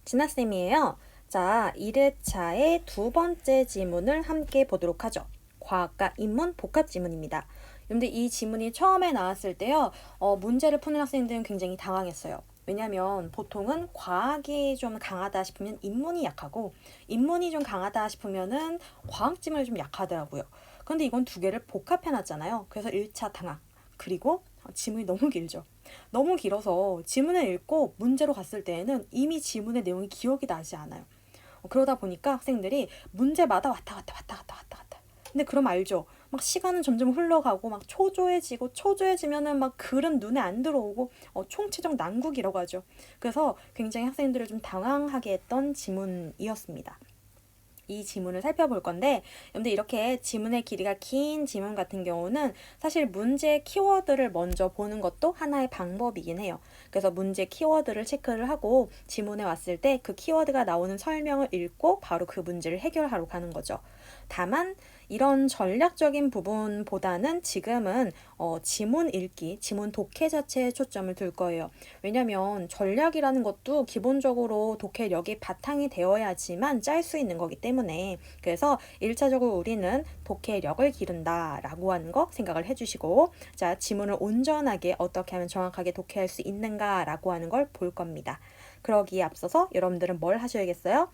진아쌤이에요. 자, 1회차의 두 번째 지문을 함께 보도록 하죠. 과학과 인문 복합 지문입니다. 근데 이 지문이 처음에 나왔을 때요, 문제를 푸는 학생들은 굉장히 당황했어요. 왜냐면 보통은 과학이 좀 강하다 싶으면 인문이 약하고, 인문이 좀 강하다 싶으면은 과학 지문이 좀 약하더라고요. 근데 이건 두 개를 복합해놨잖아요. 그래서 1차 당황. 그리고 지문이 너무 길죠. 너무 길어서 지문을 읽고 문제로 갔을 때에는 이미 지문의 내용이 기억이 나지 않아요. 그러다 보니까 학생들이 문제마다 왔다 갔다 왔다 갔다 왔다 갔다. 근데 그럼 알죠? 막 시간은 점점 흘러가고 막 초조해지면은 막 글은 눈에 안 들어오고 총체적 난국이라고 하죠. 그래서 굉장히 학생들을 좀 당황하게 했던 지문이었습니다. 이 지문을 살펴볼 건데, 여러분들 이렇게 지문의 길이가 긴 지문 같은 경우는 사실 문제 키워드를 먼저 보는 것도 하나의 방법이긴 해요. 그래서 문제 키워드를 체크를 하고 지문에 왔을 때 그 키워드가 나오는 설명을 읽고 바로 그 문제를 해결하러 가는 거죠. 다만 이런 전략적인 부분보다는 지금은 지문 읽기, 지문 독해 자체에 초점을 둘 거예요. 왜냐면 전략이라는 것도 기본적으로 독해력이 바탕이 되어야지만 짤 수 있는 거기 때문에, 그래서 1차적으로 우리는 독해력을 기른다라고 하는 거 생각을 해주시고, 자, 지문을 온전하게 어떻게 하면 정확하게 독해할 수 있는가라고 하는 걸 볼 겁니다. 그러기에 앞서서 여러분들은 뭘 하셔야겠어요?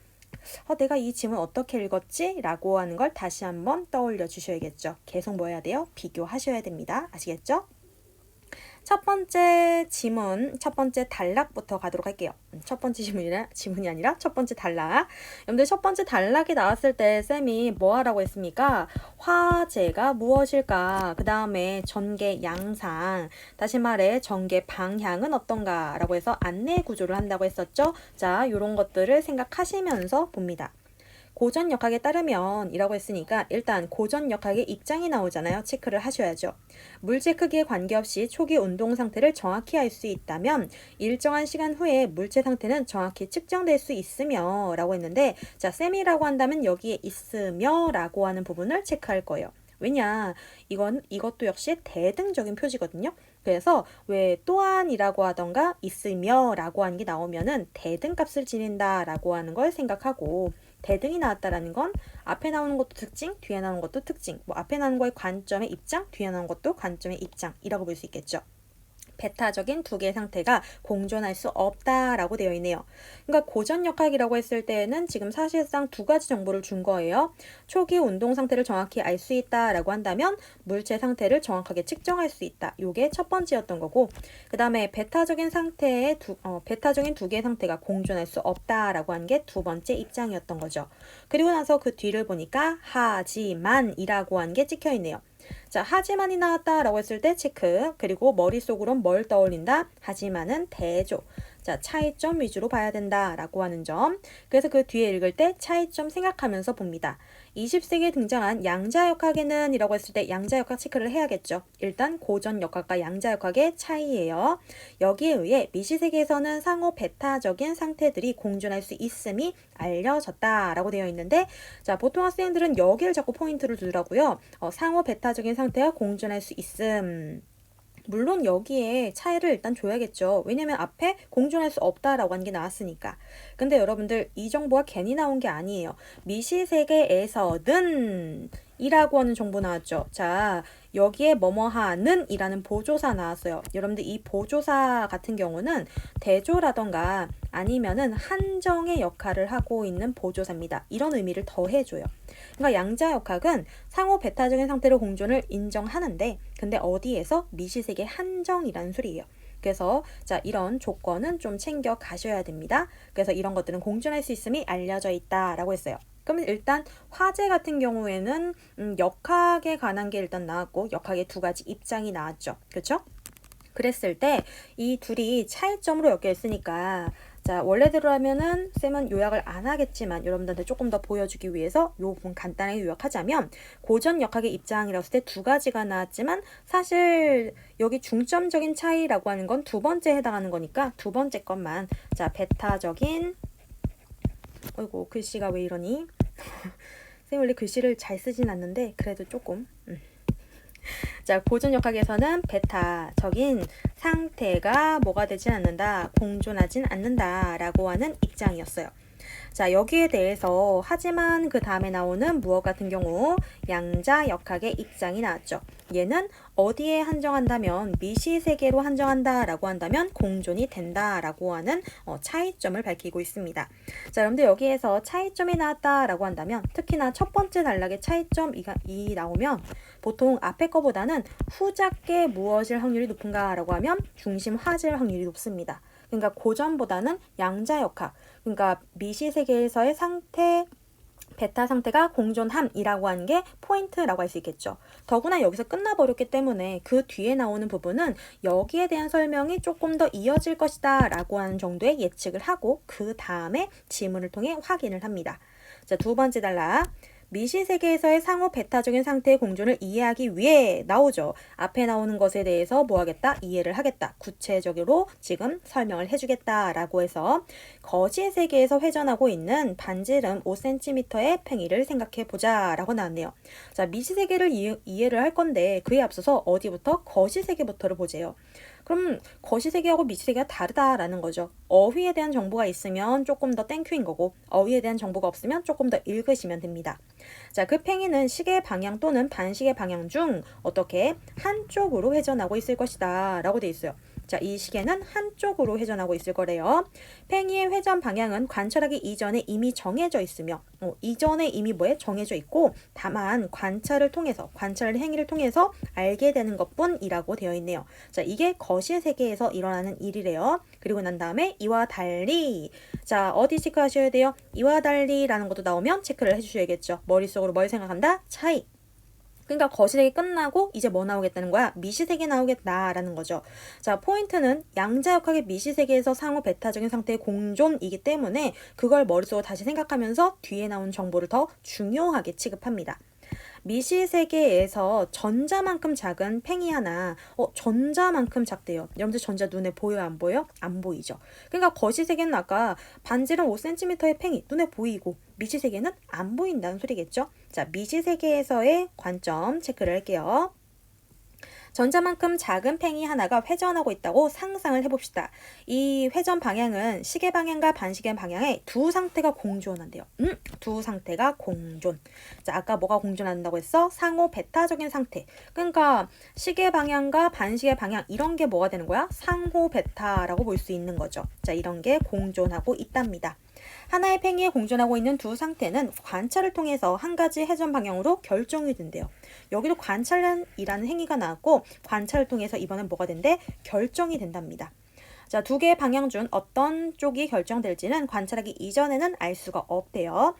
내가 이 지문 어떻게 읽었지? 라고 하는 걸 다시 한번 떠올려 주셔야겠죠. 계속 뭐 해야 돼요? 비교하셔야 됩니다. 아시겠죠? 첫 번째 지문, 첫 번째 단락부터 가도록 할게요. 첫 번째 지문이 아니라 첫 번째 단락. 여러분들 첫 번째 단락이 나왔을 때 쌤이 뭐 하라고 했습니까? 화제가 무엇일까? 그 다음에 전개 양상, 다시 말해 전개 방향은 어떤가? 라고 해서 안내 구조를 한다고 했었죠. 자, 요런 것들을 생각하시면서 봅니다. 고전 역학에 따르면 이라고 했으니까 일단 고전 역학의 입장이 나오잖아요. 체크를 하셔야죠. 물체 크기에 관계없이 초기 운동 상태를 정확히 알 수 있다면 일정한 시간 후에 물체 상태는 정확히 측정될 수 있으며 라고 했는데, 자, 셈이라고 한다면 여기에 있으며 라고 하는 부분을 체크할 거예요. 왜냐, 이것도 역시 대등적인 표지거든요. 그래서 왜 또한이라고 하던가 있으며 라고 하는 게 나오면은 대등값을 지닌다 라고 하는 걸 생각하고, 대등이 나왔다라는 건 앞에 나오는 것도 특징, 뒤에 나오는 것도 특징, 뭐 앞에 나오는 거의 관점의 입장, 뒤에 나오는 것도 관점의 입장이라고 볼 수 있겠죠. 베타적인 두 개의 상태가 공존할 수 없다라고 되어 있네요. 그러니까 고전 역학이라고 했을 때는 지금 사실상 두 가지 정보를 준 거예요. 초기 운동 상태를 정확히 알 수 있다라고 한다면 물체 상태를 정확하게 측정할 수 있다. 요게 첫 번째였던 거고, 그 다음에 베타적인 베타적인 두 개의 상태가 공존할 수 없다라고 한 게 두 번째 입장이었던 거죠. 그리고 나서 그 뒤를 보니까 하지만이라고 한 게 찍혀 있네요. 자, 하지만이 나왔다라고 했을 때 체크. 그리고 머릿속으로 뭘 떠올린다? 하지만은 대조. 자, 차이점 위주로 봐야 된다라고 하는 점. 그래서 그 뒤에 읽을 때 차이점 생각하면서 봅니다. 20세기에 등장한 양자역학에는 이라고 했을 때 양자역학 체크를 해야겠죠. 일단 고전 역학과 양자역학의 차이예요. 여기에 의해 미시세계에서는 상호 베타적인 상태들이 공존할 수 있음이 알려졌다라고 되어 있는데, 자, 보통 학생들은 여기를 자꾸 포인트를 두더라고요. 상호 베타적인 상태가 공존할 수 있음. 물론 여기에 차이를 일단 줘야겠죠. 왜냐면 앞에 공존할 수 없다라고 한 게 나왔으니까. 근데 여러분들 이 정보가 괜히 나온 게 아니에요. 미시세계에서는 이라고 하는 정보 나왔죠. 자, 여기에 뭐뭐하는 이라는 보조사 나왔어요. 여러분들 이 보조사 같은 경우는 대조라던가 아니면은 한정의 역할을 하고 있는 보조사입니다. 이런 의미를 더해줘요. 그러니까 양자역학은 상호 베타적인 상태로 공존을 인정하는데, 근데 어디에서? 미시세계 한정이라는 소리예요. 그래서 자, 이런 조건은 좀 챙겨 가셔야 됩니다. 그래서 이런 것들은 공존할 수 있음이 알려져 있다라고 했어요. 그러면 일단 화제 같은 경우에는 역학에 관한 게 일단 나왔고, 역학의 두 가지 입장이 나왔죠. 그렇죠? 그랬을 때 이 둘이 차이점으로 엮여 있으니까, 자, 원래대로라면은 쌤은 요약을 안 하겠지만 여러분들한테 조금 더 보여주기 위해서 요 부분 간단하게 요약하자면, 고전 역학의 입장이라고 했을 때 두 가지가 나왔지만 사실 여기 중점적인 차이라고 하는 건 두 번째에 해당하는 거니까 두 번째 것만, 자, 베타적인, 어이구 글씨가 왜 이러니? 쌤 원래 글씨를 잘 쓰진 않는데 그래도 조금 자, 고전역학에서는 베타적인 상태가 뭐가 되진 않는다, 공존하진 않는다 라고 하는 입장이었어요. 자, 여기에 대해서 하지만 그 다음에 나오는 무엇 같은 경우 양자역학의 입장이 나왔죠. 얘는 어디에 한정한다면 미시세계로 한정한다 라고 한다면 공존이 된다 라고 하는 차이점을 밝히고 있습니다. 자, 여러분들 여기에서 차이점이 나왔다 라고 한다면 특히나 첫 번째 단락의 차이점이 나오면 보통 앞에 거보다는 후작게 무엇일 확률이 높은가 라고 하면 중심 화질 확률이 높습니다. 그러니까 고전보다는 양자역학, 그러니까 미시세계에서의 상태, 베타 상태가 공존함이라고 하는 게 포인트라고 할 수 있겠죠. 더구나 여기서 끝나버렸기 때문에 그 뒤에 나오는 부분은 여기에 대한 설명이 조금 더 이어질 것이다 라고 하는 정도의 예측을 하고 그 다음에 지문을 통해 확인을 합니다. 자, 두 번째 단락. 미시세계에서의 상호 베타적인 상태의 공존을 이해하기 위해 나오죠. 앞에 나오는 것에 대해서 뭐 하겠다? 이해를 하겠다. 구체적으로 지금 설명을 해주겠다 라고 해서 거실 세계에서 회전하고 있는 반지름 5cm의 팽이를 생각해 보자 라고 나왔네요. 자, 미시세계를 이해를 할 건데 그에 앞서서 어디부터? 거실 세계부터를 보재요. 그럼 거시세계하고 미시세계가 다르다라는 거죠. 어휘에 대한 정보가 있으면 조금 더 땡큐인 거고 어휘에 대한 정보가 없으면 조금 더 읽으시면 됩니다. 자, 그 팽이는 시계 방향 또는 반시계 방향 중 어떻게 한쪽으로 회전하고 있을 것이다 라고 돼 있어요. 자, 이 시계는 한쪽으로 회전하고 있을 거래요. 팽이의 회전 방향은 관찰하기 이전에 이미 정해져 있으며 이전에 이미 뭐에 정해져 있고 다만 관찰을 통해서 관찰 행위를 통해서 알게 되는 것뿐이라고 되어 있네요. 자, 이게 거실 세계에서 일어나는 일이래요. 그리고 난 다음에 이와 달리, 자, 어디 체크하셔야 돼요? 이와 달리라는 것도 나오면 체크를 해주셔야겠죠. 머릿속으로 뭘 생각한다? 차이. 그러니까 거시세계 끝나고 이제 뭐 나오겠다는 거야? 미시세계 나오겠다라는 거죠. 자, 포인트는 양자역학의 미시세계에서 상호 베타적인 상태의 공존이기 때문에 그걸 머릿속으로 다시 생각하면서 뒤에 나온 정보를 더 중요하게 취급합니다. 미시세계에서 전자만큼 작은 팽이 하나, 전자만큼 작대요. 여러분들 전자 눈에 보여요? 안 보여요? 안 보이죠. 그러니까 거시세계는 아까 반지름 5cm의 팽이 눈에 보이고 미시세계는 안 보인다는 소리겠죠. 자, 미시세계에서의 관점 체크를 할게요. 전자만큼 작은 팽이 하나가 회전하고 있다고 상상을 해봅시다. 이 회전 방향은 시계 방향과 반시계 방향의 두 상태가 공존한대요. 두 상태가 공존. 자, 아까 뭐가 공존한다고 했어? 상호 베타적인 상태. 그러니까 시계 방향과 반시계 방향 이런 게 뭐가 되는 거야? 상호 베타라고 볼 수 있는 거죠. 자, 이런 게 공존하고 있답니다. 하나의 팽이에 공존하고 있는 두 상태는 관찰을 통해서 한 가지 회전 방향으로 결정이 된대요. 여기도 관찰이라는 행위가 나왔고 관찰을 통해서 이번엔 뭐가 된대? 결정이 된답니다. 자, 두 개의 방향 중 어떤 쪽이 결정될지는 관찰하기 이전에는 알 수가 없대요.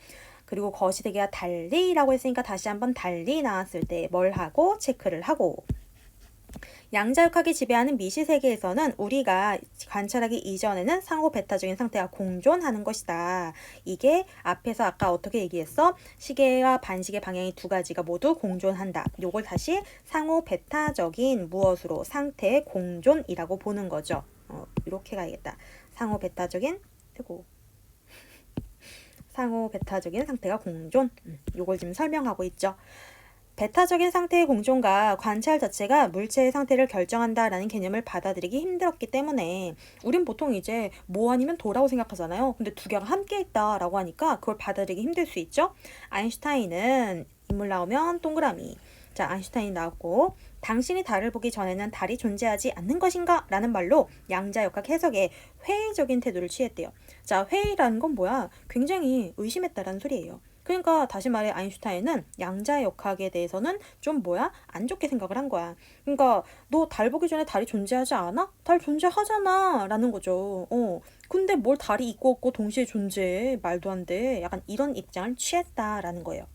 그리고 거시되기와 달리라고 했으니까 다시 한번 달리 나왔을 때 뭘 하고 체크를 하고 양자역학이 지배하는 미시세계에서는 우리가 관찰하기 이전에는 상호 베타적인 상태가 공존하는 것이다. 이게 앞에서 아까 어떻게 얘기했어? 시계와 반시계 방향이 두 가지가 모두 공존한다. 요걸 다시 상호 베타적인 무엇으로? 상태의 공존이라고 보는 거죠. 이렇게 가야겠다. 상호 베타적인 상호 베타적인 상태가 공존. 요걸 지금 설명하고 있죠. 베타적인 상태의 공존과 관찰 자체가 물체의 상태를 결정한다라는 개념을 받아들이기 힘들었기 때문에 우린 보통 이제 뭐 아니면 도라고 생각하잖아요. 근데 두 개가 함께 있다라고 하니까 그걸 받아들이기 힘들 수 있죠. 아인슈타인은 인물 나오면 동그라미. 자, 아인슈타인이 나왔고 당신이 달을 보기 전에는 달이 존재하지 않는 것인가? 라는 말로 양자역학 해석에 회의적인 태도를 취했대요. 자, 회의라는 건 뭐야? 굉장히 의심했다라는 소리예요. 그러니까 다시 말해 아인슈타인은 양자역학에 대해서는 좀 안 좋게 생각을 한 거야. 그러니까 너 달 보기 전에 달이 존재하지 않아? 달 존재하잖아 라는 거죠. 근데 뭘 달이 있고 없고 동시에 존재해? 말도 안 돼. 약간 이런 입장을 취했다라는 거예요.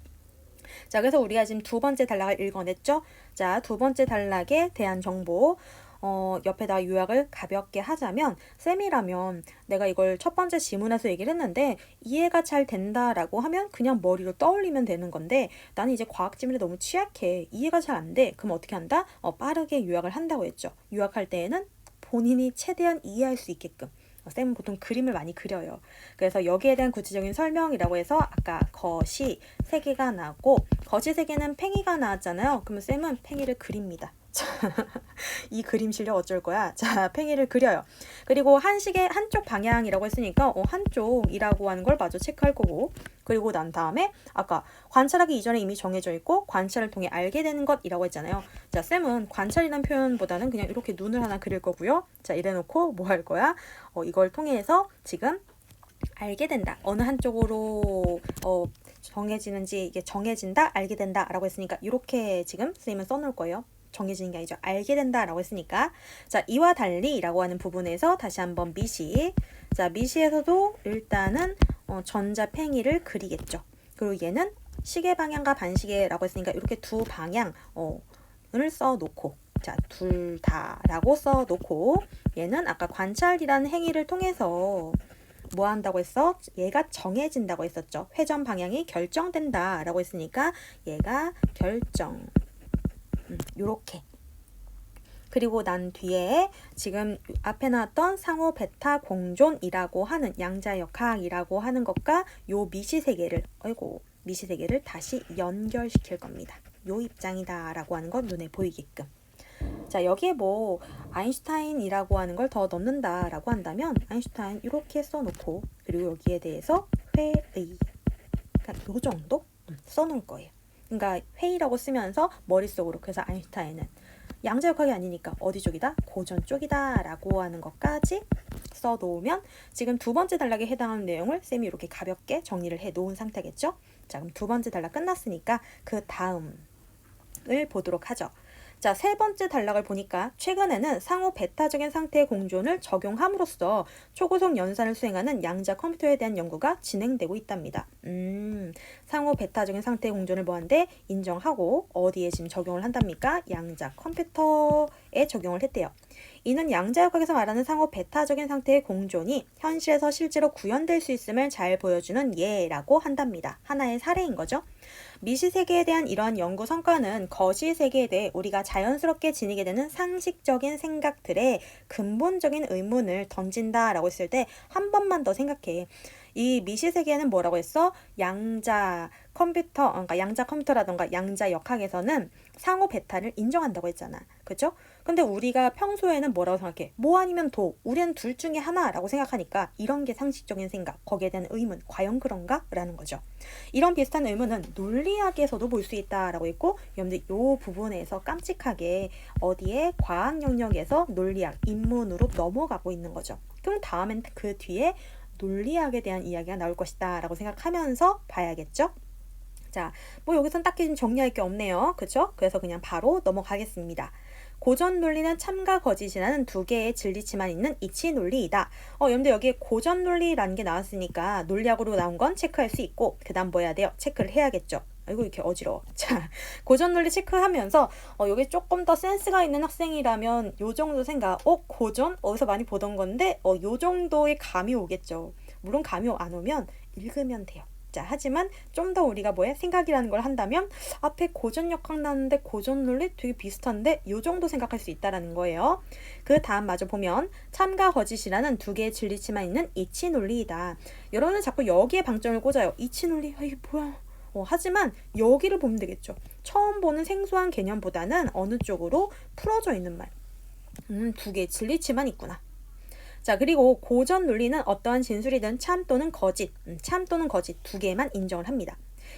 자, 그래서 우리가 지금 두 번째 단락을 읽어냈죠. 자, 두 번째 단락에 대한 정보 옆에다 요약을 가볍게 하자면 쌤이라면 내가 이걸 첫 번째 지문에서 얘기를 했는데 이해가 잘 된다라고 하면 그냥 머리로 떠올리면 되는 건데 나는 이제 과학 지문에 너무 취약해. 이해가 잘 안 돼. 그럼 어떻게 한다? 빠르게 요약을 한다고 했죠. 요약할 때에는 본인이 최대한 이해할 수 있게끔 쌤은 보통 그림을 많이 그려요. 그래서 여기에 대한 구체적인 설명이라고 해서 아까 거시 3개가 나왔고 거시 3개는 팽이가 나왔잖아요. 그러면 쌤은 팽이를 그립니다. 이 그림 실력 어쩔 거야? 자, 팽이를 그려요. 그리고 한식의 한쪽 방향이라고 했으니까 한쪽이라고 하는 걸 마저 체크할 거고, 그리고 난 다음에 아까 관찰하기 이전에 이미 정해져 있고 관찰을 통해 알게 되는 것이라고 했잖아요. 자, 쌤은 관찰이라는 표현보다는 그냥 이렇게 눈을 하나 그릴 거고요. 자, 이래놓고 뭐 할 거야? 이걸 통해서 지금 알게 된다. 어느 한쪽으로 정해지는지 이게 정해진다, 알게 된다 라고 했으니까 이렇게 지금 쌤은 써놓을 거예요. 정해지는 게 아니죠. 알게 된다 라고 했으니까. 자, 이와 달리 라고 하는 부분에서 다시 한번 미시. 자, 미시에서도 일단은 전자팽이를 그리겠죠. 그리고 얘는 시계 방향과 반시계라고 했으니까 이렇게 두 방향을 써놓고, 자, 둘 다라고 써놓고, 얘는 아까 관찰이라는 행위를 통해서 뭐 한다고 했어? 얘가 정해진다고 했었죠. 회전 방향이 결정된다 라고 했으니까 얘가 결정. 요렇게. 그리고 난 뒤에 지금 앞에 나왔던 상호 베타 공존이라고 하는 양자역학이라고 하는 것과 요 미시세계를 미시세계를 다시 연결시킬 겁니다. 요 입장이다 라고 하는 건 눈에 보이게끔. 자, 여기에 뭐 아인슈타인이라고 하는 걸 더 넣는다 라고 한다면 아인슈타인 이렇게 써놓고, 그리고 여기에 대해서 회의, 그러니까 요 정도 써놓을 거예요. 그러니까 회의라고 쓰면서 머릿속으로, 그래서 아인슈타인은 양자역학이 아니니까 어디 쪽이다? 고전 쪽이다 라고 하는 것까지 써놓으면 지금 두 번째 단락에 해당하는 내용을 쌤이 이렇게 가볍게 정리를 해 놓은 상태겠죠? 자, 그럼 두 번째 단락 끝났으니까 그 다음을 보도록 하죠. 자, 세 번째 단락을 보니까 최근에는 상호 베타적인 상태의 공존을 적용함으로써 초고속 연산을 수행하는 양자 컴퓨터에 대한 연구가 진행되고 있답니다. 상호 베타적인 상태의 공존을 뭐한데? 인정하고 어디에 지금 적용을 한답니까? 양자 컴퓨터에 적용을 했대요. 이는 양자역학에서 말하는 상호 베타적인 상태의 공존이 현실에서 실제로 구현될 수 있음을 잘 보여주는 예라고 한답니다. 하나의 사례인 거죠. 미시세계에 대한 이러한 연구 성과는 거시세계에 대해 우리가 자연스럽게 지니게 되는 상식적인 생각들의 근본적인 의문을 던진다라고 했을 때 한 번만 더 생각해. 이 미시세계는 뭐라고 했어? 양자 컴퓨터라던가 양자 역학에서는 상호 베타를 인정한다고 했잖아. 그죠? 근데 우리가 평소에는 뭐라고 생각해? 뭐 아니면 도. 우리는 둘 중에 하나라고 생각하니까 이런 게 상식적인 생각, 거기에 대한 의문, 과연 그런가? 라는 거죠. 이런 비슷한 의문은 논리학에서도 볼 수 있다라고 했고, 여러분들 이 부분에서 깜찍하게 어디에 과학 영역에서 논리학, 인문으로 넘어가고 있는 거죠. 그럼 다음엔 그 뒤에 논리학에 대한 이야기가 나올 것이다 라고 생각하면서 봐야겠죠? 자, 뭐 여기선 딱히 정리할 게 없네요. 그쵸? 그래서 그냥 바로 넘어가겠습니다. 고전 논리는 참과 거짓이라는 두 개의 진리치만 있는 이치 논리이다. 여러분들 여기에 고전 논리라는 게 나왔으니까 논리학으로 나온 건 체크할 수 있고, 그 다음 뭐 해야 돼요? 체크를 해야겠죠. 아이고, 이렇게 어지러워. 자, 고전 논리 체크하면서 여기 조금 더 센스가 있는 학생이라면 요 정도 생각, 고전? 어디서 많이 보던 건데 요 정도의 감이 오겠죠. 물론 감이 안 오면 읽으면 돼요. 자, 하지만 좀 더 우리가 생각이라는 걸 한다면 앞에 고전 역학 나왔는데 고전 논리 되게 비슷한데 요 정도 생각할 수 있다라는 거예요. 그 다음 마저 보면 참과 거짓이라는 두 개의 진리치만 있는 이치 논리이다. 여러분은 자꾸 여기에 방점을 꽂아요. 이치 논리, 이게 뭐야? 하지만 여기를 보면 되겠죠. 처음 보는 생소한 개념보다는 어느 쪽으로 풀어져 있는 말. 두 개의 진리치만 있구나. 자, 그리고 고전 논리는 어떠한 진술이든 참 또는 거짓 두 개만 인정을 합니다.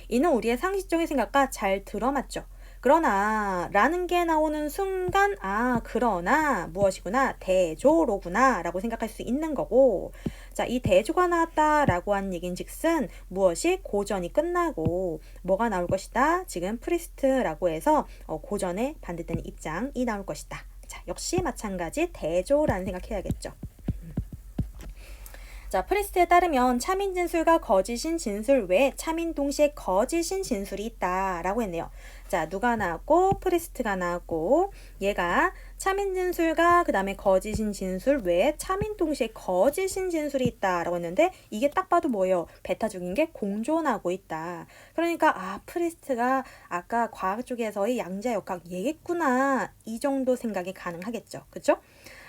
이는 우리의 상식적인 생각과 잘 들어맞죠. 그러나 라는 게 나오는 순간 그러나 무엇이구나, 대조로구나 라고 생각할 수 있는 거고, 자, 이 대조가 나왔다 라고 한 얘긴즉슨 무엇이 고전이 끝나고 뭐가 나올 것이다. 지금 프리스트라고 해서 고전에 반대되는 입장이 나올 것이다. 자, 역시 마찬가지 대조라는 생각해야겠죠. 자, 프리스트에 따르면 참인 진술과 거짓인 진술 외에 참인 동시에 거짓인 진술이 있다라고 했네요. 자, 누가 나왔고 프리스트가 나왔고, 얘가 참인 진술과 그 다음에 거짓인 진술 외에 참인 동시에 거짓인 진술이 있다라고 했는데, 이게 딱 봐도 뭐예요? 베타 중인 게 공존하고 있다. 그러니까 프리스트가 아까 과학 쪽에서의 양자역학 얘겠구나, 이 정도 생각이 가능하겠죠. 그쵸?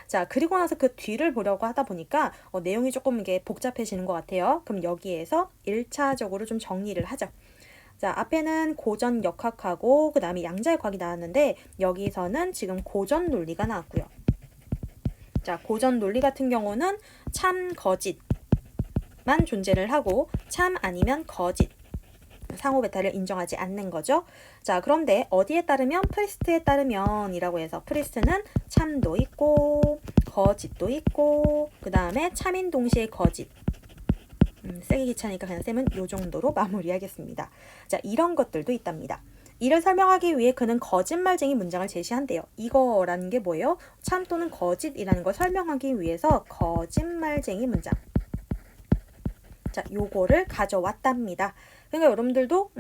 자, 그리고 나서 그 뒤를 보려고 하다 보니까 내용이 조금 이게 복잡해지는 것 같아요. 그럼 여기에서 1차적으로 좀 정리를 하죠. 자, 앞에는 고전 역학하고 그 다음에 양자역학이 나왔는데 여기서는 지금 고전 논리가 나왔고요. 자, 고전 논리 같은 경우는 참, 거짓만 존재를 하고 참 아니면 거짓, 상호 베타를 인정하지 않는 거죠. 자, 그런데 어디에 따르면? 프리스트에 따르면 이라고 해서 프리스트는 참도 있고 거짓도 있고 그 다음에 참인 동시에 거짓. 쓰기 귀찮으니까 그냥 쌤은 이 정도로 마무리하겠습니다. 자, 이런 것들도 있답니다. 이를 설명하기 위해 그는 거짓말쟁이 문장을 제시한대요. 이거라는 게 뭐예요? 참 또는 거짓이라는 걸 설명하기 위해서 거짓말쟁이 문장. 자, 요거를 가져왔답니다. 그러니까 여러분들도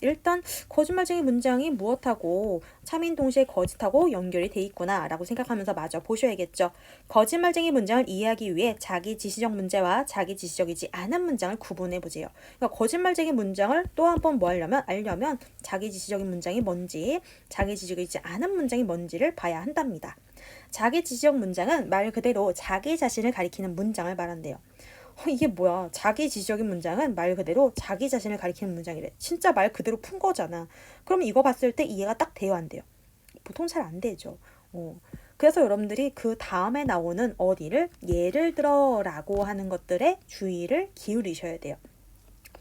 일단 거짓말쟁이 문장이 무엇하고 참인 동시에 거짓하고 연결이 돼 있구나 라고 생각하면서 마저 보셔야겠죠. 거짓말쟁이 문장을 이해하기 위해 자기 지시적 문제와 자기 지시적이지 않은 문장을 구분해 보세요. 그러니까 거짓말쟁이 문장을 또 한 번 알려면 자기 지시적인 문장이 뭔지 자기 지시적이지 않은 문장이 뭔지를 봐야 한답니다. 자기 지시적 문장은 말 그대로 자기 자신을 가리키는 문장을 말한대요. 이게 뭐야? 자기 지시적인 문장은 말 그대로 자기 자신을 가리키는 문장이래. 진짜 말 그대로 푼 거잖아. 그럼 이거 봤을 때 이해가 딱 돼요, 안 돼요? 보통 잘 안 되죠. 그래서 여러분들이 그 다음에 나오는 어디를 예를 들어 라고 하는 것들에 주의를 기울이셔야 돼요.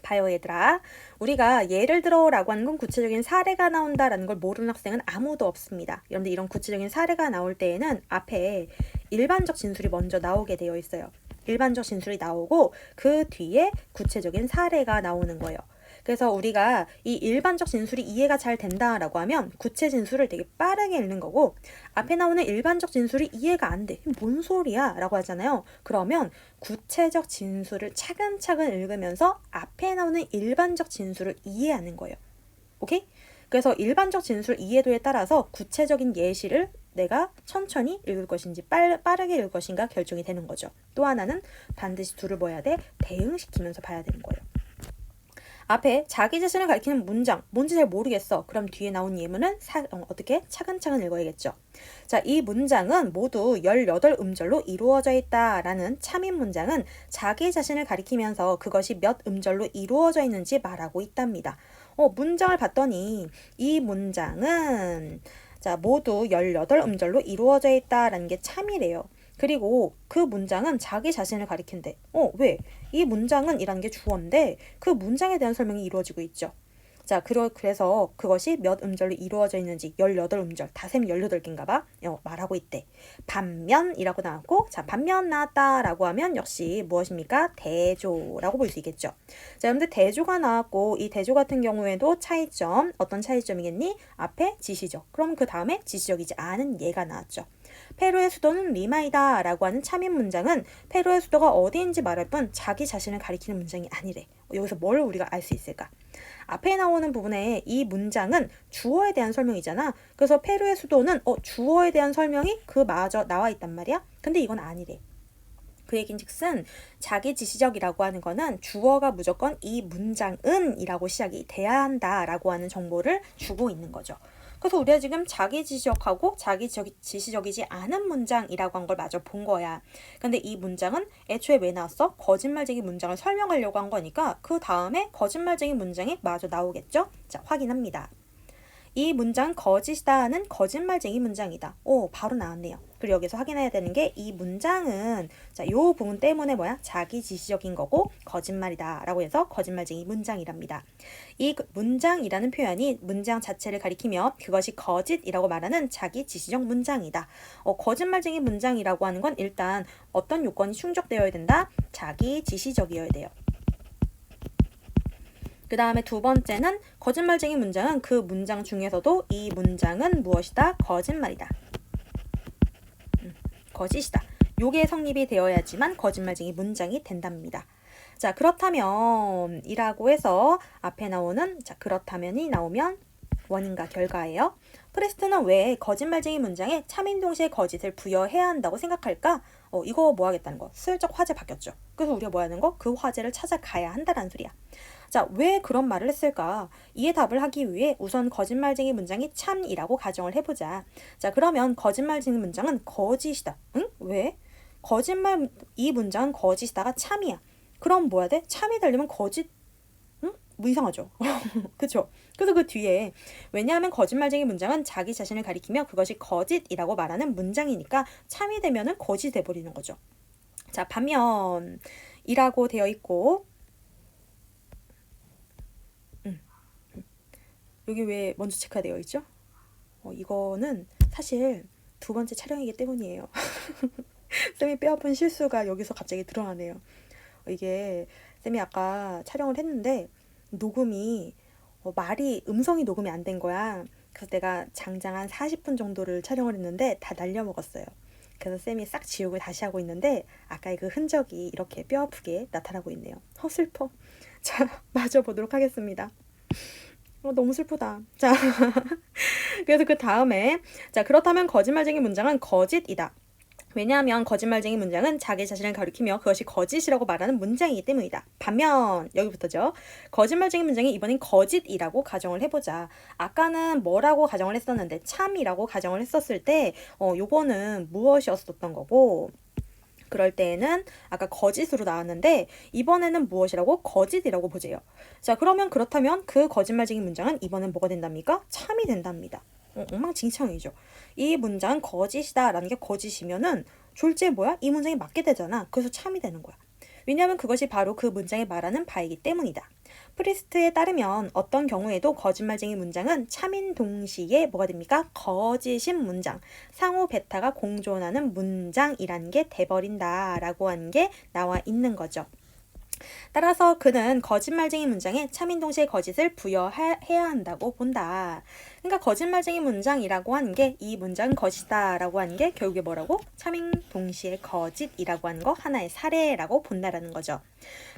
봐요, 얘들아. 우리가 예를 들어 라고 하는 건 구체적인 사례가 나온다라는 걸 모르는 학생은 아무도 없습니다. 여러분들 이런 구체적인 사례가 나올 때에는 앞에 일반적 진술이 먼저 나오게 되어 있어요. 일반적 진술이 나오고 그 뒤에 구체적인 사례가 나오는 거예요. 그래서 우리가 이 일반적 진술이 이해가 잘 된다라고 하면 구체 진술을 되게 빠르게 읽는 거고 앞에 나오는 일반적 진술이 이해가 안 돼. 뭔 소리야? 라고 하잖아요. 그러면 구체적 진술을 차근차근 읽으면서 앞에 나오는 일반적 진술을 이해하는 거예요. 오케이? 그래서 일반적 진술 이해도에 따라서 구체적인 예시를 내가 천천히 읽을 것인지 빠르게 읽을 것인가 결정이 되는 거죠. 또 하나는 반드시 둘을 뭐 해야 돼? 대응시키면서 봐야 되는 거예요. 앞에 자기 자신을 가리키는 문장 뭔지 잘 모르겠어. 그럼 뒤에 나온 예문은 어떻게? 차근차근 읽어야겠죠. 자, 이 문장은 모두 18음절로 이루어져 있다라는 참인 문장은 자기 자신을 가리키면서 그것이 몇 음절로 이루어져 있는지 말하고 있답니다. 문장을 봤더니 이 문장은 자, 모두 18음절로 이루어져 있다라는 게 참이래요. 그리고 그 문장은 자기 자신을 가리킨대. 왜? 이 문장은 이라는 게 주어인데 그 문장에 대한 설명이 이루어지고 있죠. 자, 그래서 그것이 몇 음절로 이루어져 있는지 18음절, 다셈 18개인가 봐. 말하고 있대. 반면이라고 나왔고, 자, 반면 나왔다라고 하면 역시 무엇입니까? 대조라고 볼 수 있겠죠. 자, 그런데 대조가 나왔고 이 대조 같은 경우에도 차이점, 어떤 차이점이겠니? 앞에 지시적, 그럼 그 다음에 지시적이지 않은 예가 나왔죠. 페루의 수도는 리마이다 라고 하는 참인 문장은 페루의 수도가 어디인지 말할 뿐 자기 자신을 가리키는 문장이 아니래. 여기서 뭘 우리가 알 수 있을까? 앞에 나오는 부분에 이 문장은 주어에 대한 설명이잖아. 그래서 페루의 수도는 주어에 대한 설명이 그마저 나와 있단 말이야. 근데 이건 아니래. 그 얘긴즉슨 자기 지시적이라고 하는 거는 주어가 무조건 이 문장은 이라고 시작이 돼야 한다라고 하는 정보를 주고 있는 거죠. 그래서 우리가 지금 자기 지시적하고 자기 지시적이지 않은 문장이라고 한 걸 마저 본 거야. 근데 이 문장은 애초에 왜 나왔어? 거짓말쟁이 문장을 설명하려고 한 거니까 그 다음에 거짓말쟁이 문장이 마저 나오겠죠? 자, 확인합니다. 이 문장 거짓이다는 거짓말쟁이 문장이다. 바로 나왔네요. 그리고 여기서 확인해야 되는 게 이 문장은 자, 요 부분 때문에 자기 지시적인 거고 거짓말이다 라고 해서 거짓말쟁이 문장이랍니다. 이 문장이라는 표현이 문장 자체를 가리키며 그것이 거짓이라고 말하는 자기 지시적 문장이다. 거짓말쟁이 문장이라고 하는 건 일단 어떤 요건이 충족되어야 된다? 자기 지시적이어야 돼요. 그 다음에 두 번째는 거짓말쟁이 문장은 그 문장 중에서도 이 문장은 무엇이다? 거짓말이다. 거짓이다. 요게 성립이 되어야지만 거짓말쟁이 문장이 된답니다. 자, 그렇다면 이라고 해서 앞에 나오는 자, 그렇다면이 나오면 원인과 결과예요. 프리스트는 왜 거짓말쟁이 문장에 참인 동시에 거짓을 부여해야 한다고 생각할까? 이거 뭐 하겠다는 거. 슬쩍 화제 바뀌었죠. 그래서 우리가 뭐 하는 거? 그 화제를 찾아가야 한다는 소리야. 자, 왜 그런 말을 했을까? 이에 답을 하기 위해 우선 거짓말쟁이 문장이 참이라고 가정을 해보자. 자, 그러면 거짓말쟁이 문장은 거짓이다. 응? 왜? 이 문장은 거짓이다가 참이야. 그럼 뭐야 돼? 참이 되려면 거짓, 응? 뭐 이상하죠? 그쵸? 그래서 그 뒤에 왜냐하면 거짓말쟁이 문장은 자기 자신을 가리키며 그것이 거짓이라고 말하는 문장이니까 참이 되면은 거짓이 돼버리는 거죠. 자, 반면 이라고 되어 있고 여기 왜 먼저 체크되어 있죠? 이거는 사실 두 번째 촬영이기 때문이에요. 쌤이 뼈아픈 실수가 여기서 갑자기 드러나네요. 이게 쌤이 아까 촬영을 했는데 녹음이 음성이 녹음이 안 된 거야. 그래서 내가 장장 한 40분 정도를 촬영을 했는데 다 날려먹었어요. 그래서 쌤이 싹 지우고 다시 하고 있는데 아까의 그 흔적이 이렇게 뼈아프게 나타나고 있네요. 슬퍼. 자, 마저 보도록 하겠습니다. 너무 슬프다. 자, 그래서 그 다음에 자, 그렇다면 거짓말쟁이 문장은 거짓이다. 왜냐하면 거짓말쟁이 문장은 자기 자신을 가리키며 그것이 거짓이라고 말하는 문장이기 때문이다. 반면 여기부터죠. 거짓말쟁이 문장이 이번엔 거짓이라고 가정을 해보자. 아까는 뭐라고 가정을 했었는데 참이라고 가정을 했었을 때 요거는 무엇이었었던 거고 그럴 때에는 아까 거짓으로 나왔는데 이번에는 무엇이라고? 거짓이라고 보재요. 자, 그러면 그렇다면 그 거짓말쟁이 문장은 이번엔 뭐가 된답니까? 참이 된답니다. 엉망진창이죠. 이 문장은 거짓이다 라는 게 거짓이면은 졸제 뭐야? 이 문장이 맞게 되잖아. 그래서 참이 되는 거야. 왜냐하면 그것이 바로 그 문장이 말하는 바이기 때문이다. 프리스트에 따르면 어떤 경우에도 거짓말쟁이 문장은 참인 동시에 뭐가 됩니까? 거짓인 문장, 상호 베타가 공존하는 문장이라는 게 돼버린다 라고 하는 게 나와 있는 거죠. 따라서 그는 거짓말쟁이 문장에 참인 동시에 거짓을 부여해야 한다고 본다. 그러니까 거짓말쟁이 문장이라고 하는 게 이 문장은 거짓이다 라고 하는 게 결국에 뭐라고? 참인 동시에 거짓이라고 하는 거 하나의 사례라고 본다라는 거죠.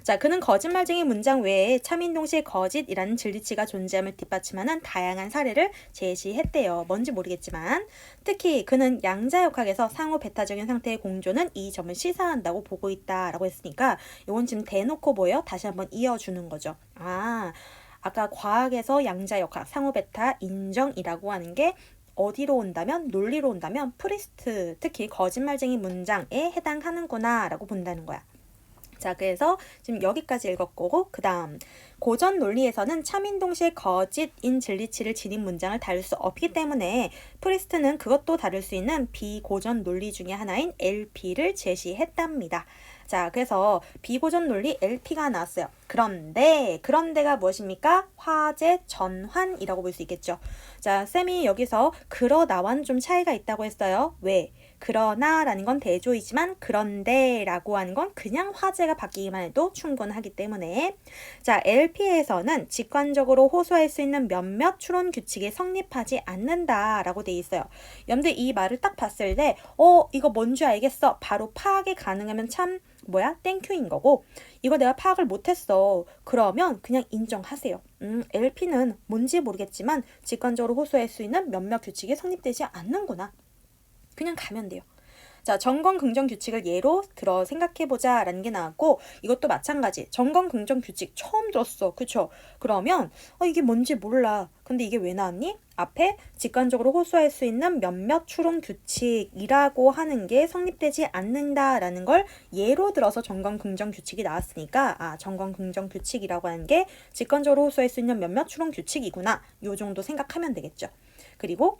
자, 그는 거짓말쟁이 문장 외에 참인 동시에 거짓이라는 진리치가 존재함을 뒷받침하는 다양한 사례를 제시했대요. 뭔지 모르겠지만 특히 그는 양자역학에서 상호 베타적인 상태의 공존은 이 점을 시사한다고 보고 있다라고 했으니까 이건 지금 대놓고 뭐예요? 다시 한번 이어주는 거죠. 아까 과학에서 양자역학, 상호 베타 인정이라고 하는 게 어디로 온다면 논리로 온다면 프리스트, 특히 거짓말쟁이 문장에 해당하는구나 라고 본다는 거야. 자, 그래서 지금 여기까지 읽었고 그 다음 고전 논리에서는 참인 동시에 거짓인 진리치를 지닌 문장을 다룰 수 없기 때문에 프리스트는 그것도 다룰 수 있는 비고전 논리 중에 하나인 LP를 제시했답니다. 자, 그래서 비고전 논리 LP가 나왔어요. 그런데가 무엇입니까? 화제 전환이라고 볼 수 있겠죠. 자, 쌤이 여기서 그러나와는 좀 차이가 있다고 했어요. 왜? 그러나라는 건 대조이지만 그런데라고 하는 건 그냥 화제가 바뀌기만 해도 충분하기 때문에 자, LP에서는 직관적으로 호소할 수 있는 몇몇 추론 규칙이 성립하지 않는다라고 돼 있어요. 여러분들 이 말을 딱 봤을 때 이거 뭔지 알겠어. 바로 파악이 가능하면 참 땡큐인 거고 이거 내가 파악을 못했어. 그러면 그냥 인정하세요. LP는 뭔지 모르겠지만 직관적으로 호소할 수 있는 몇몇 규칙이 성립되지 않는구나. 그냥 가면 돼요. 자, 정건 긍정 규칙을 예로 들어 생각해보자 라는 게 나왔고 이것도 마찬가지. 정건 긍정 규칙 처음 들었어. 그쵸? 그러면 이게 뭔지 몰라. 근데 이게 왜 나왔니? 앞에 직관적으로 호소할 수 있는 몇몇 추론 규칙이라고 하는 게 성립되지 않는다라는 걸 예로 들어서 정건 긍정 규칙이 나왔으니까 정건 긍정 규칙이라고 하는 게 직관적으로 호소할 수 있는 몇몇 추론 규칙이구나. 요 정도 생각하면 되겠죠. 그리고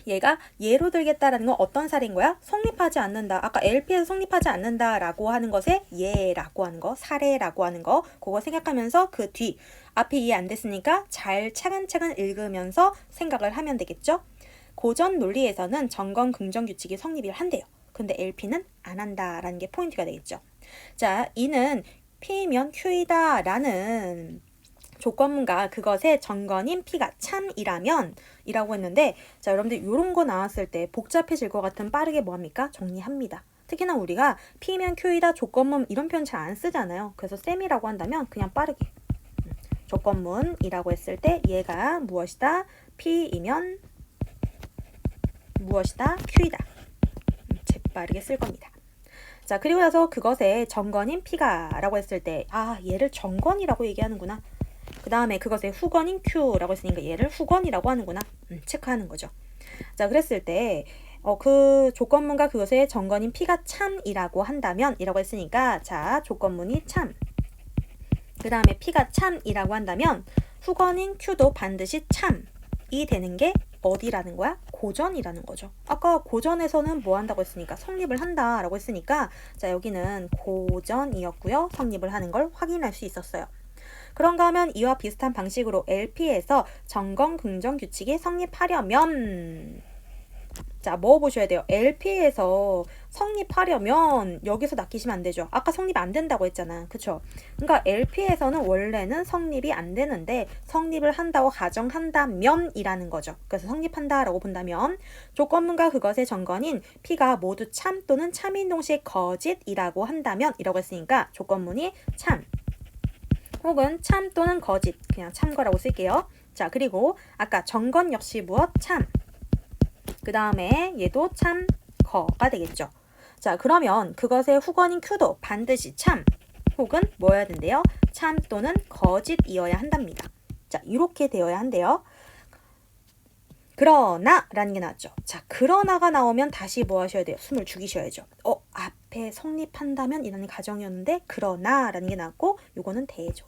얘가 예로 들겠다라는 건 어떤 사례인 거야? 성립하지 않는다. 아까 LP에서 성립하지 않는다라고 하는 것에 예라고 하는 거, 사례라고 하는 거 그거 생각하면서 그 뒤 앞이 이해 안 됐으니까 잘 차근차근 읽으면서 생각을 하면 되겠죠? 고전 논리에서는 정건 긍정 규칙이 성립을 한대요. 근데 LP는 안 한다라는 게 포인트가 되겠죠. 자, 이는 P면 Q이다 라는 조건문과 그것의 정건인 P가 참이라면 이라고 했는데 자, 여러분들 이런 거 나왔을 때 복잡해질 것 같으면 빠르게 뭐합니까? 정리합니다. 특히나 우리가 P면 Q이다 조건문 이런 표현 잘 안 쓰잖아요. 그래서 쌤이라고 한다면 그냥 빠르게 조건문이라고 했을 때 얘가 무엇이다? P이면 무엇이다? Q이다. 재빠르게 쓸 겁니다. 자, 그리고 나서 그것의 정건인 P가 라고 했을 때 얘를 정건이라고 얘기하는구나. 그 다음에 그것의 후건인 Q라고 했으니까 얘를 후건이라고 하는구나. 체크하는 거죠. 자, 그랬을 때 그 조건문과 그것의 정건인 P가 참이라고 한다면 이라고 했으니까 자, 조건문이 참. 그 다음에 P가 참이라고 한다면 후건인 Q도 반드시 참이 되는 게 어디라는 거야? 고전이라는 거죠. 아까 고전에서는 뭐 한다고 했으니까 성립을 한다라고 했으니까 자, 여기는 고전이었고요. 성립을 하는 걸 확인할 수 있었어요. 그런가 하면 이와 비슷한 방식으로 LP에서 정건 긍정 규칙이 성립하려면 자, 뭐 보셔야 돼요? LP에서 성립하려면 여기서 낚이시면 안 되죠. 아까 성립 안 된다고 했잖아. 그쵸? 그러니까 LP에서는 원래는 성립이 안 되는데 성립을 한다고 가정한다면 이라는 거죠. 그래서 성립한다라고 본다면 조건문과 그것의 정건인 P가 모두 참 또는 참인 동시에 거짓이라고 한다면 이라고 했으니까 조건문이 참 혹은 참 또는 거짓 그냥 참거라고 쓸게요. 자, 그리고 아까 정건 역시 무엇? 참. 그 다음에 얘도 참, 거가 되겠죠. 자, 그러면 그것의 후건인 Q도 반드시 참 혹은 뭐여야 된대요? 참 또는 거짓이어야 한답니다. 자, 이렇게 되어야 한대요. 그러나 라는 게 나왔죠. 자, 그러나가 나오면 다시 뭐 하셔야 돼요? 숨을 죽이셔야죠. 앞에 성립한다면 이라는 가정이었는데 그러나 라는 게 나왔고 요거는 대죠.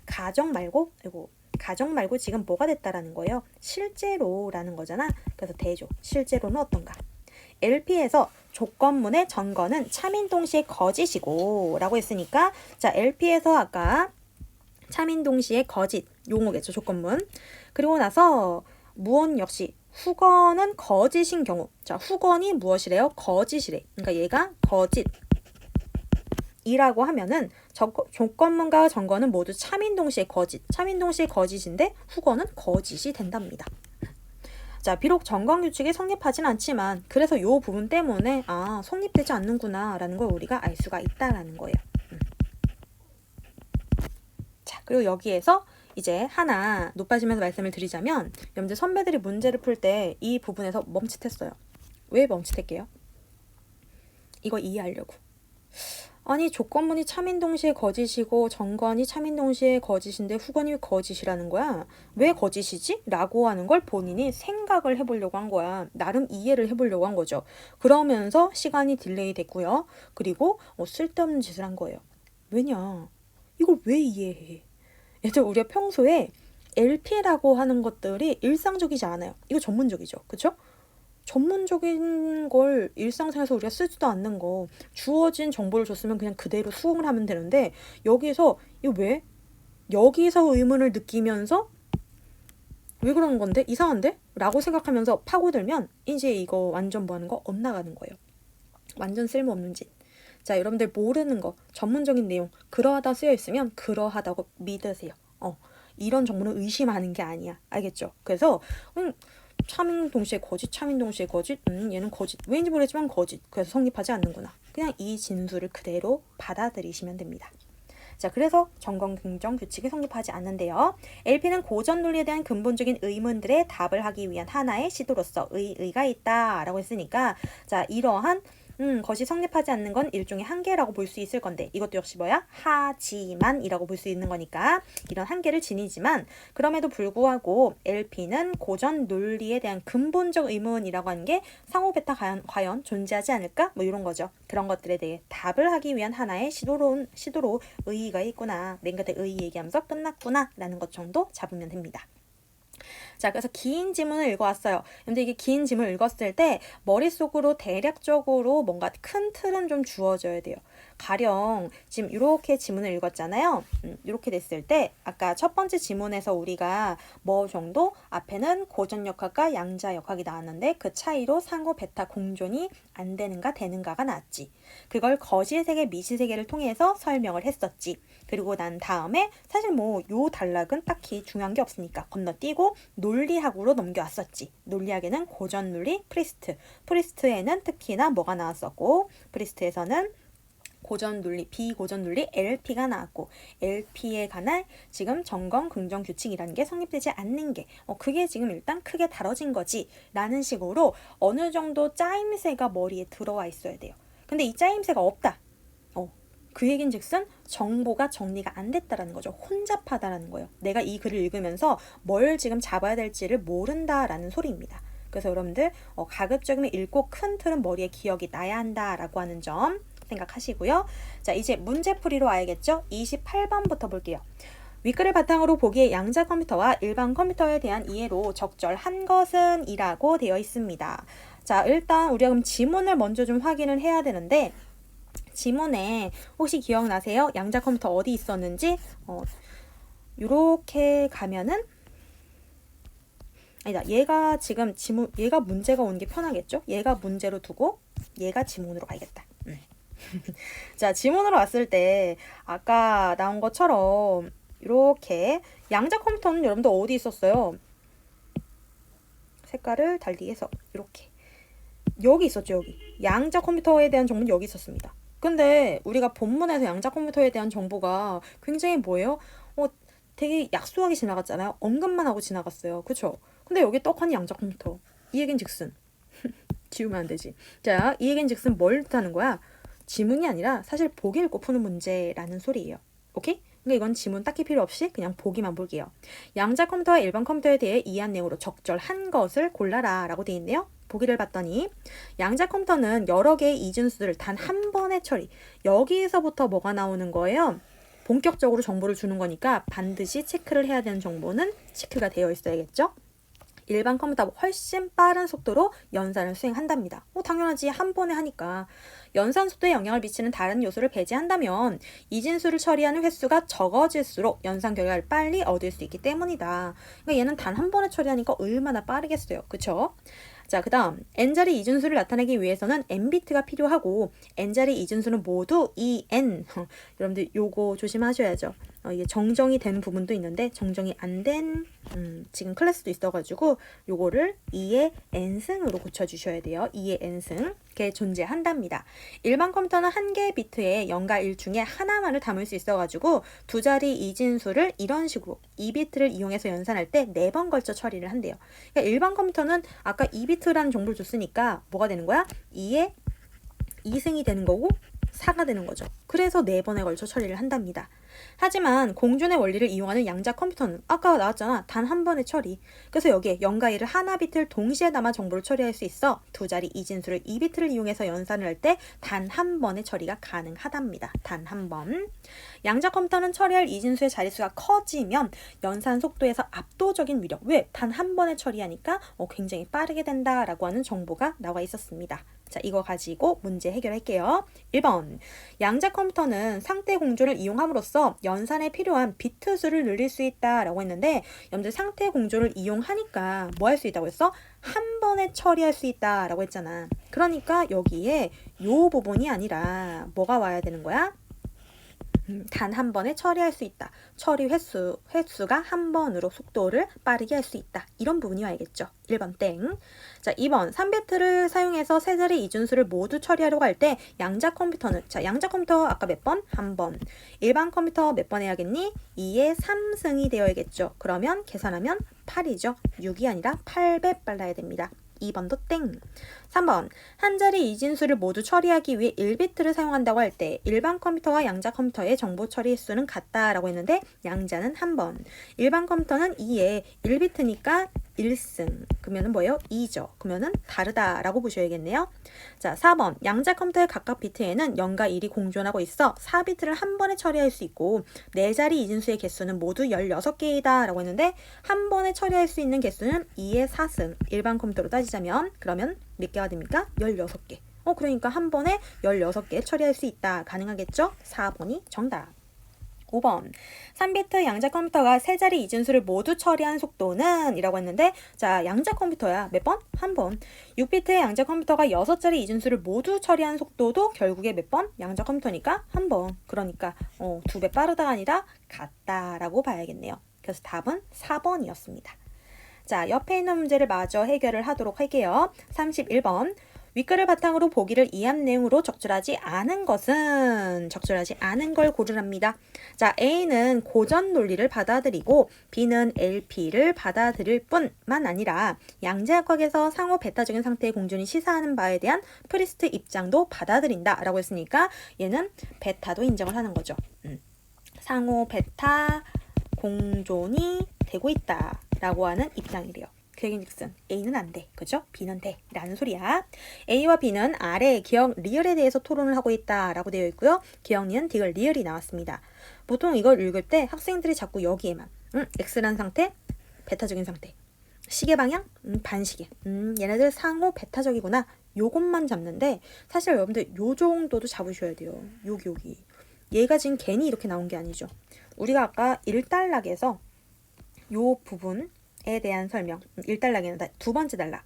가정 말고 지금 뭐가 됐다라는 거예요? 실제로라는 거잖아. 그래서 대조. 실제로는 어떤가? LP에서 조건문의 정건은 참인 동시에 거짓이고 라고 했으니까 자, LP에서 아까 참인 동시에 거짓 용어겠죠. 조건문. 그리고 나서 무언 역시 후건은 거짓인 경우. 자, 후건이 무엇이래요? 거짓이래. 그러니까 얘가 거짓 이라고 하면은 조건문과 정건은 모두 참인 동시에 거짓. 참인 동시에 거짓인데 후건은 거짓이 된답니다. 자, 비록 정건 규칙이 성립하진 않지만 그래서 이 부분 때문에 성립되지 않는구나 라는 걸 우리가 알 수가 있다라는 거예요. 자, 그리고 여기에서 이제 하나 높아지면서 말씀을 드리자면 여러분들 선배들이 문제를 풀 때 이 부분에서 멈칫했어요. 왜 멈칫했게요? 이거 이해하려고. 아니, 조건문이 참인 동시에 거짓이고 정건이 참인 동시에 거짓인데 후건이 거짓이라는 거야. 왜 거짓이지? 라고 하는 걸 본인이 생각을 해보려고 한 거야. 나름 이해를 해보려고 한 거죠. 그러면서 시간이 딜레이 됐고요. 그리고 쓸데없는 짓을 한 거예요. 왜냐? 이걸 왜 이해해? 얘들 우리가 평소에 LP라고 하는 것들이 일상적이지 않아요. 이거 전문적이죠. 그쵸? 전문적인 걸 일상생활에서 우리가 쓰지도 않는 거 주어진 정보를 줬으면 그냥 그대로 수긍을 하면 되는데 여기서 이거 왜? 여기서 의문을 느끼면서 왜 그러는 건데? 이상한데? 라고 생각하면서 파고들면 이제 이거 완전 뭐 하는 거? 엇나가는 거예요. 완전 쓸모없는 짓. 자, 여러분들 모르는 거 전문적인 내용 그러하다 쓰여 있으면 그러하다고 믿으세요. 이런 정보는 의심하는 게 아니야. 알겠죠? 그래서 참인 동시에 거짓, 참인 동시에 거짓, 얘는 거짓. 왜인지 모르겠지만 거짓. 그래서 성립하지 않는구나. 그냥 이 진술을 그대로 받아들이시면 됩니다. 자, 그래서 정건 긍정 규칙이 성립하지 않는데요. LP는 고전 논리에 대한 근본적인 의문들의 답을 하기 위한 하나의 시도로서 의의가 있다라고 했으니까 자, 이러한 것이 성립하지 않는 건 일종의 한계라고 볼 수 있을 건데 이것도 역시 뭐야? 하지만이라고 볼 수 있는 거니까 이런 한계를 지니지만 그럼에도 불구하고 LP는 고전 논리에 대한 근본적 의문이라고 하는 게 상호 베타 과연 존재하지 않을까? 뭐 이런 거죠. 그런 것들에 대해 답을 하기 위한 하나의 시도로 의의가 있구나. 맨 끝에 의의 얘기하면서 끝났구나 라는 것 정도 잡으면 됩니다. 자, 그래서 긴 지문을 읽어왔어요. 근데 이게 긴 지문을 읽었을 때 머릿속으로 대략적으로 뭔가 큰 틀은 좀 주어져야 돼요. 가령 지금 이렇게 지문을 읽었잖아요. 이렇게 됐을 때 아까 첫 번째 지문에서 우리가 뭐 정도 앞에는 고전역학과 양자역학이 나왔는데 그 차이로 상호 베타 공존이 안 되는가 되는가가 나왔지. 그걸 거실세계 미시세계를 통해서 설명을 했었지. 그리고 난 다음에 사실 뭐 요 단락은 딱히 중요한 게 없으니까 건너뛰고 논리학으로 넘겨왔었지. 논리학에는 고전 논리, 프리스트에는 특히나 뭐가 나왔었고 프리스트에서는 고전 논리, 비고전 논리 LP가 나왔고 LP에 관한 지금 정건 긍정 규칙이라는 게 성립되지 않는 게 그게 지금 일단 크게 다뤄진 거지 라는 식으로 어느 정도 짜임새가 머리에 들어와 있어야 돼요. 근데 이 짜임새가 없다. 그 얘긴즉슨 정보가 정리가 안 됐다라는 거죠. 혼잡하다라는 거예요. 내가 이 글을 읽으면서 뭘 지금 잡아야 될지를 모른다라는 소리입니다. 그래서 여러분들 가급적이면 읽고 큰 틀은 머리에 기억이 나야 한다라고 하는 점 생각하시고요. 자, 이제 문제풀이로 와야겠죠? 28번부터 볼게요. 윗글을 바탕으로 보기에 양자 컴퓨터와 일반 컴퓨터에 대한 이해로 적절한 것은 이라고 되어 있습니다. 자, 일단 우리가 그럼 지문을 먼저 좀 확인을 해야 되는데 지문에 혹시 기억나세요? 양자 컴퓨터 어디 있었는지? 요렇게 가면은 아니다. 얘가 지금 지문 얘가 문제가 온 게 편하겠죠? 얘가 문제로 두고 얘가 지문으로 가야겠다. 자, 지문으로 왔을 때 아까 나온 것처럼 이렇게 양자 컴퓨터는 여러분들 어디 있었어요? 색깔을 달리 해서 이렇게 여기 있었죠. 여기 양자 컴퓨터에 대한 정보는 여기 있었습니다. 근데 우리가 본문에서 양자 컴퓨터에 대한 정보가 굉장히 뭐예요? 되게 약소하게 지나갔잖아요. 언급만 하고 지나갔어요. 그쵸? 근데 여기 떡하니 양자 컴퓨터. 이 얘긴 즉슨 지우면 안 되지. 자, 이 얘긴 즉슨 뭘 뜻하는 거야? 지문이 아니라 사실 보기 읽고 푸는 문제라는 소리예요. 오케이? 그러니까 이건 지문 딱히 필요 없이 그냥 보기만 볼게요. 양자 컴퓨터와 일반 컴퓨터에 대해 이해한 내용으로 적절한 것을 골라라 라고 되어 있네요. 보기를 봤더니 양자 컴퓨터는 여러 개의 이진수들을 단 한 번에 처리. 여기에서부터 뭐가 나오는 거예요? 본격적으로 정보를 주는 거니까 반드시 체크를 해야 되는 정보는 체크가 되어 있어야겠죠? 일반 컴퓨터보다 훨씬 빠른 속도로 연산을 수행한답니다. 당연하지. 한 번에 하니까. 연산 속도에 영향을 미치는 다른 요소를 배제한다면 이진수를 처리하는 횟수가 적어질수록 연산 결과를 빨리 얻을 수 있기 때문이다. 그러니까 얘는 단 한 번에 처리하니까 얼마나 빠르겠어요. 그쵸? 자, 그 다음 n자리 이진수를 나타내기 위해서는 n비트가 필요하고 n자리 이진수는 모두 en 여러분들 요거 조심하셔야죠. 이게 정정이 된 부분도 있는데 정정이 안 된 지금 클래스도 있어가지고 요거를 2의 n승으로 고쳐주셔야 돼요. 2의 n승 게 존재한답니다. 일반 컴퓨터는 한 개의 비트에 0과 1 중에 하나만을 담을 수 있어가지고 두 자리 이진수를 이런 식으로 2비트를 이용해서 연산할 때 4번 걸쳐 처리를 한대요. 그러니까 일반 컴퓨터는 아까 2비트라는 정보를 줬으니까 뭐가 되는 거야? 2의 2승이 되는 거고 4가 되는 거죠. 그래서 4번에 걸쳐 처리를 한답니다. 하지만 공존의 원리를 이용하는 양자 컴퓨터는 아까 나왔잖아. 단 한 번의 처리. 그래서 여기에 0과 1을 하나 비트를 동시에 담아 정보를 처리할 수 있어 두 자리 이진수를 2비트를 이용해서 연산을 할 때 단 한 번의 처리가 가능하답니다. 단 한 번. 양자 컴퓨터는 처리할 이진수의 자릿수가 커지면 연산 속도에서 압도적인 위력. 왜? 단 한 번에 처리하니까 굉장히 빠르게 된다라고 하는 정보가 나와 있었습니다. 자, 이거 가지고 문제 해결할게요. 1번. 양자 컴퓨터는 상태 공조를 이용함으로써 연산에 필요한 비트 수를 늘릴 수 있다라고 했는데 여러분들 상태 공조를 이용하니까 뭐 할 수 있다고 했어? 한 번에 처리할 수 있다라고 했잖아. 그러니까 여기에 요 부분이 아니라 뭐가 와야 되는 거야? 단 한 번에 처리할 수 있다. 처리 횟수가 한 번으로 속도를 빠르게 할 수 있다. 이런 부분이 와야겠죠. 1번 땡. 자, 2번 3비트를 사용해서 세 자리 이진수를 모두 처리하려고 할 때 양자 컴퓨터는 자, 양자 컴퓨터 아까 몇 번? 한 번. 일반 컴퓨터 몇 번 해야겠니? 2의 3승이 되어야겠죠. 그러면 계산하면 8이죠. 6이 아니라 8배 빨라야 됩니다. 2번도 땡. 3번 한 자리 이진수를 모두 처리하기 위해 1비트를 사용한다고 할 때 일반 컴퓨터와 양자 컴퓨터의 정보 처리 횟수는 같다라고 했는데 양자는 한 번, 일반 컴퓨터는 2에 1비트니까 1승. 그러면은 뭐예요? 2죠. 그러면은 다르다라고 보셔야겠네요. 자, 4번 양자 컴퓨터의 각각 비트에는 0과 1이 공존하고 있어 4비트를 한 번에 처리할 수 있고 4자리 이진수의 개수는 모두 16개이다 라고 했는데 한 번에 처리할 수 있는 개수는 2의 4승. 일반 컴퓨터로 따지자면 그러면 몇 개가 됩니까? 16개. 그러니까 한 번에 16개 처리할 수 있다. 가능하겠죠? 4번이 정답. 5번 3비트 양자 컴퓨터가 세 자리 이진수를 모두 처리한 속도는 이라고 했는데 자, 양자 컴퓨터야. 몇 번? 한 번. 6비트의 양자 컴퓨터가 6자리 이진수를 모두 처리한 속도도 결국에 몇 번? 양자 컴퓨터니까 한 번. 그러니까 2배 빠르다가 아니라 같다라고 봐야겠네요. 그래서 답은 4번이었습니다. 자, 옆에 있는 문제를 마저 해결을 하도록 할게요. 31번 윗글을 바탕으로 보기를 이합 내용으로 적절하지 않은 걸 고르랍니다. 자, A는 고전 논리를 받아들이고 B는 LP를 받아들일 뿐만 아니라 양자역학에서 상호 베타적인 상태의 공존이 시사하는 바에 대한 프리스트 입장도 받아들인다 라고 했으니까 얘는 베타도 인정을 하는 거죠. 상호 베타 공존이 되고 있다 라고 하는 입장이래요. 그얘기즉슨 A는 안 돼, 그죠? B는 돼 라는 소리야. A와 B는 아래 기억 리을에 대해서 토론을 하고 있다 라고 되어 있고요. 기억 니은 디귿 리을이 나왔습니다. 보통 이걸 읽을 때 학생들이 자꾸 여기에만 X라는 상태, 베타적인 상태, 시계 방향, 반시계, 얘네들 상호 베타적이구나 요것만 잡는데 사실 여러분들 요 정도도 잡으셔야 돼요. 여기 얘가 지금 괜히 이렇게 나온 게 아니죠. 우리가 아까 1단락에서 요 부분에 대한 설명, 1단락에는 두 번째 단락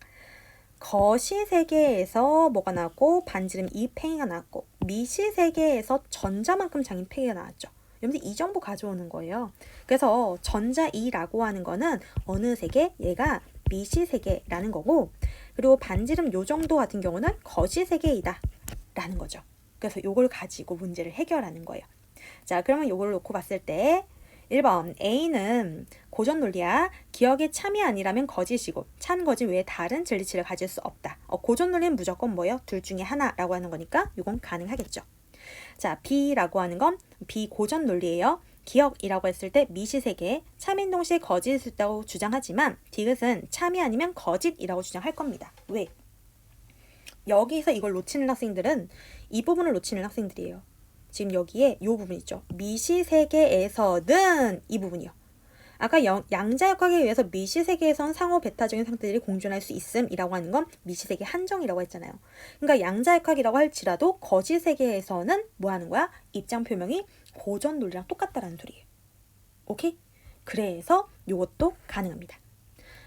거시 세계에서 뭐가 나왔고 반지름 이 팽이가 나왔고 미시 세계에서 전자만큼 장인 팽이가 나왔죠. 여러분들 이 정보 가져오는 거예요. 그래서 전자 2라고 하는 거는 어느 세계? 얘가 미시 세계라는 거고 그리고 반지름 요 정도 같은 경우는 거시 세계이다 라는 거죠. 그래서 요걸 가지고 문제를 해결하는 거예요. 자, 그러면 요걸 놓고 봤을 때 1번 A는 고전 논리야. 기억의 참이 아니라면 거짓이고 참 거짓 외에 다른 진리치를 가질 수 없다. 고전 논리는 무조건 뭐예요? 둘 중에 하나라고 하는 거니까 이건 가능하겠죠. 자, B라고 하는 건 비고전 논리예요. 기억이라고 했을 때 미시세계, 참인 동시에 거짓이 있다고 주장하지만 디귿은 참이 아니면 거짓이라고 주장할 겁니다. 왜? 여기서 이걸 놓치는 학생들은 이 부분을 놓치는 학생들이에요. 지금 여기에 이 부분 있죠. 미시세계에서는 이 부분이요. 아까 양자역학에 의해서 미시세계에선 상호 베타적인 상태들이 공존할 수 있음이라고 하는 건 미시세계 한정이라고 했잖아요. 그러니까 양자역학이라고 할지라도 거시세계에서는 뭐 하는 거야? 입장 표명이 고전 논리랑 똑같다라는 소리예요. 오케이? 그래서 이것도 가능합니다.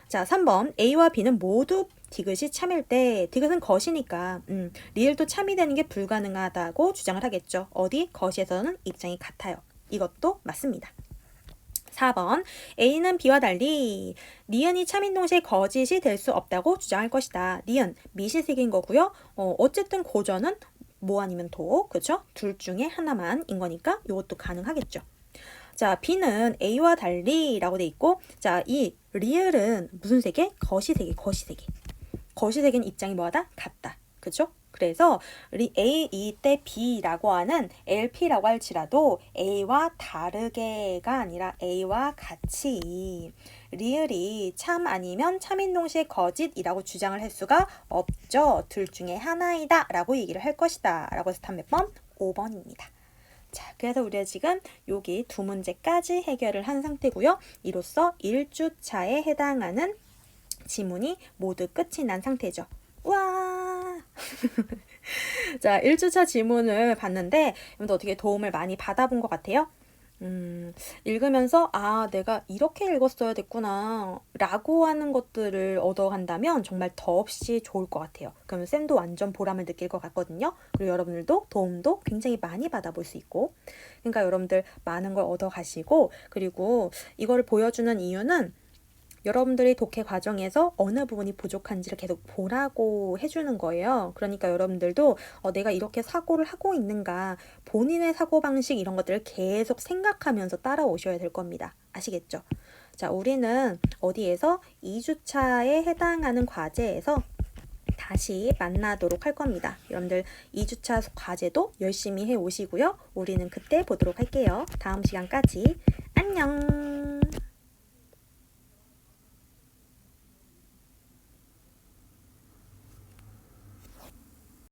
자, 3번 A와 B는 모두 디귿이 참일 때 디귿은 거시니까 리을도 참이 되는 게 불가능하다고 주장을 하겠죠. 어디? 거시에서는 입장이 같아요. 이것도 맞습니다. 4번 A는 B와 달리 니은이 참인 동시에 거짓이 될 수 없다고 주장할 것이다. 니은 미시세계인 거고요. 어쨌든 고전은 뭐 아니면 도, 그렇죠? 둘 중에 하나만인 거니까 이것도 가능하겠죠. 자, B는 A와 달리라고 돼 있고 자, 이 리을은 무슨 세계? 거시세계. 거시세계는 입장이 뭐하다? 같다. 그죠? 그래서 A 이때 B라고 하는 LP라고 할지라도 A와 다르게가 아니라 A와 같이 리을이 참 아니면 참인 동시에 거짓이라고 주장을 할 수가 없죠. 둘 중에 하나이다 라고 얘기를 할 것이다 라고 해서 답 몇 번? 5번입니다. 자, 그래서 우리가 지금 여기 두 문제까지 해결을 한 상태고요. 이로써 1주차에 해당하는 지문이 모두 끝이 난 상태죠. 와! 자, 1주차 지문을 봤는데 여러분들 어떻게 도움을 많이 받아본 것 같아요? 읽으면서 아, 내가 이렇게 읽었어야 됐구나 라고 하는 것들을 얻어간다면 정말 더없이 좋을 것 같아요. 그러면 쌤도 완전 보람을 느낄 것 같거든요. 그리고 여러분들도 도움도 굉장히 많이 받아볼 수 있고 그러니까 여러분들 많은 걸 얻어가시고 그리고 이거를 보여주는 이유는 여러분들이 독해 과정에서 어느 부분이 부족한지를 계속 보라고 해주는 거예요. 그러니까 여러분들도 내가 이렇게 사고를 하고 있는가 본인의 사고방식 이런 것들을 계속 생각하면서 따라오셔야 될 겁니다. 아시겠죠? 자, 우리는 어디에서 2주차에 해당하는 과제에서 다시 만나도록 할 겁니다. 여러분들 2주차 과제도 열심히 해오시고요. 우리는 그때 보도록 할게요. 다음 시간까지 안녕!